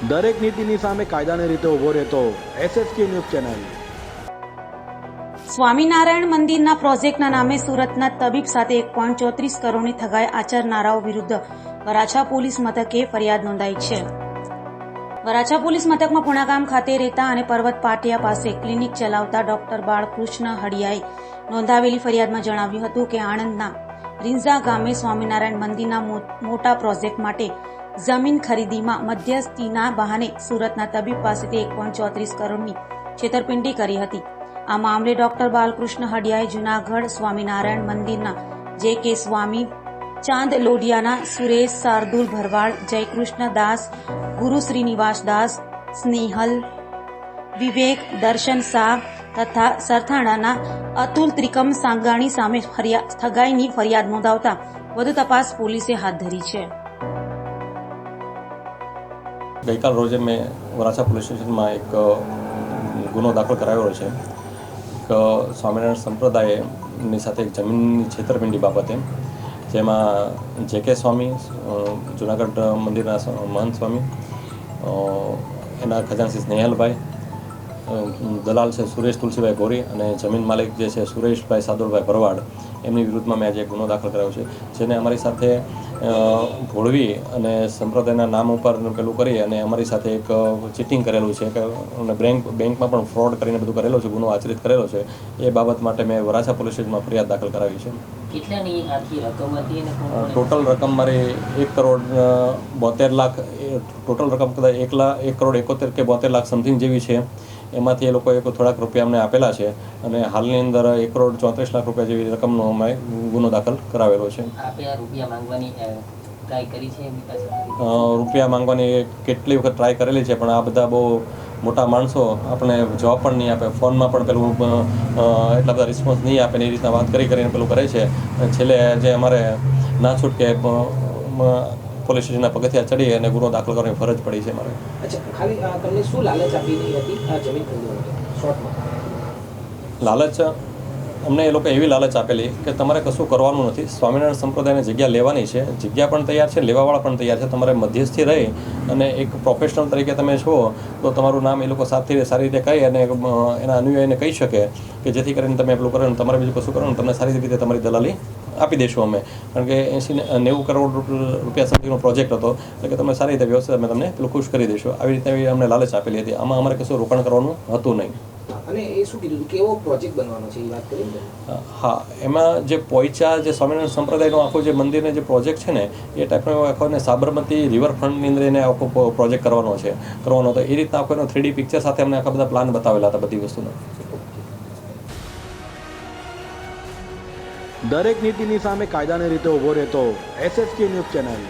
દરેક નીતિની સામે કાયદાની રીતે ઊભો રહેતો SSK ન્યૂઝ ચેનલ। સ્વામિનારાયણ મંદિરના પ્રોજેક્ટના નામે સુરતના તબીબ સાથે 1.34 કરોડની ઠગાઈ આચરનારાઓ વિરુદ્ધ વરાછા પોલીસ મથકે ફરિયાદ નોંધાઈ છે। વરાછા પોલીસ મથકમાં પુણાગામ ખાતે રહેતા અને પર્વત પાટિયા પાસે ક્લિનિક ચલાવતા ડોક્ટર બાળકૃષ્ણ હડિયાએ નોંધાવેલી ફરિયાદમાં જણાવ્યું હતું કે આણંદના રીંઝા ગામે સ્વામિનારાયણ મંદિરના મોટા પ્રોજેક્ટ માટે જમીન ખરીદીમાં મધ્યસ્થીના બહાને સુરતના તબીબ પાસેથી 1.34 કરોડની છેતરપિંડી કરી હતી। આ મામલે ડોક્ટર બાલકૃષ્ણ હડિયાએ જૂનાગઢ સ્વામિનારાયણ મંદિરના JK સ્વામી, ચાંદ લોઢિયાના સુરેશ શાર્દુલ ભરવાડ, જયકૃષ્ણ દાસ, ગુરુ શ્રીનિવાસ દાસ, સ્નેહલ, વિવેક, દર્શન શાહ તથા સરથાણાના અતુલ ત્રિકમ સાંગાણી સામે ઠગાઈની ફરિયાદ નોંધાવતા વધુ તપાસ પોલીસે હાથ ધરી છે। ગઈકાલ રોજે મેં વરાછા પોલીસ સ્ટેશનમાં એક ગુનો દાખલ કરાવેલો છે। એક સ્વામિનારાયણ સંપ્રદાયની સાથે એક જમીનની છેતરપિંડી બાબતે, જેમાં JK સ્વામી, જૂનાગઢ મંદિરના મહંત સ્વામી, એના ખજાનચી સ્નેહલભાઈ, દલાલ છે સુરેશ તુલસીભાઈ ગોરી અને જમીન માલિક જે છે સુરેશભાઈ સાદુલભાઈ ભરવાડ, એમની વિરુદ્ધમાં મેં આજે એક ગુનો દાખલ કરાવ્યો છે, જેને અમારી સાથે ભોળવી અને સંપ્રદાયના નામ ઉપર પેલું કરી અને અમારી સાથે એક ચીટિંગ કરેલું છે કે અને બેંકમાં પણ ફ્રોડ કરીને બધું કરેલું છે, ગુનો આચરિત કરેલો છે। એ બાબત માટે મેં વરાછા પોલીસ સ્ટેશનમાં ફરિયાદ દાખલ કરાવી છે। કેટલાની આખી રકમ હતી અને ટોટલ રકમ મારી 1,72,00,000, ટોટલ રકમ કદાચ 1,71,00,000 કે 72,00,000 સમથિંગ જેવી છે। એમાંથી એ લોકોએ થોડાક રૂપિયા અમને આપેલા છે અને હાલની અંદર 1,34,00,000 રૂપિયા જેવી રકમનો અમે ગુનો દાખલ કરાવેલો છે। રૂપિયા માંગવાની ટ્રાય કરી છે? રૂપિયા માંગવાની કેટલી વખત ટ્રાય કરેલી છે, પણ આ બધા બહુ મોટા માણસો આપણે જવાબ પણ નહીં આપે, ફોનમાં પણ પેલું એટલા બધા રિસ્પોન્સ નહીં આપે, એ રીતના વાત કરીને પેલું કરે છે। છેલ્લે જે અમારે ના છૂટકે પોલીસ સ્ટેશનના પગથિયા ચડી અને ગુનો દાખલ કરવાની ફરજ પડી છે મારે। અચ્છા, ખાલી તમને શું લાલચ આપી હતી આ જમીન ખરીદવા માટે? શોર્ટમાં લાલચ અમને એ લોકો એવી લાલચ આપેલી કે તમારે કશું કરવાનું નથી, સ્વામિનારાયણ સંપ્રદાયની જગ્યા લેવાની છે, જગ્યા પણ તૈયાર છે, લેવાવાળા પણ તૈયાર છે, તમારે મધ્યસ્થી રહી અને એક પ્રોફેશનલ તરીકે તમે છો તો તમારું નામ એ લોકો સાથે સારી રીતે કહી અને એના અનુયાયીને કહી શકે કે જેથી કરીને તમે પેલું કરો ને તમારે બીજું કશું કરો ને તમને સારી રીતે તમારી દલાલી આપી દઈશું અમે, કારણ કે 80-90 કરોડ રૂપિયા સુધીનો પ્રોજેક્ટ હતો, એટલે કે તમે સારી રીતે વ્યવસ્થિત અમે તમને પેલું ખુશ કરી દઈશું, આવી રીતે અમને લાલચ આપેલી હતી। આમાં અમારે કશું રોકાણ કરવાનું હતું નહીં। અને એ શું કીધું કેવો પ્રોજેક્ટ બનવાનો છે એ વાત કરી? હા, એમાં જે પોઈચા જે સ્વામિનારાયણ સંપ્રદાયનો આખો જે મંદિરનો જે પ્રોજેક્ટ છે ને એ ટાઈપનો આખો ને સાબરમતી રિવરફ્રન્ટની અંદર એને આખો પ્રોજેક્ટ કરવાનો હતો। એ રીતના આખો એનો 3D પિક્ચર સાથે અમને આખા બધા પ્લાન બતાવેલા હતા બધી વસ્તુના। દરેક નીતિની સામે કાયદાની રીતે ઊભો રહેતો SSK ન્યૂઝ ચેનલ।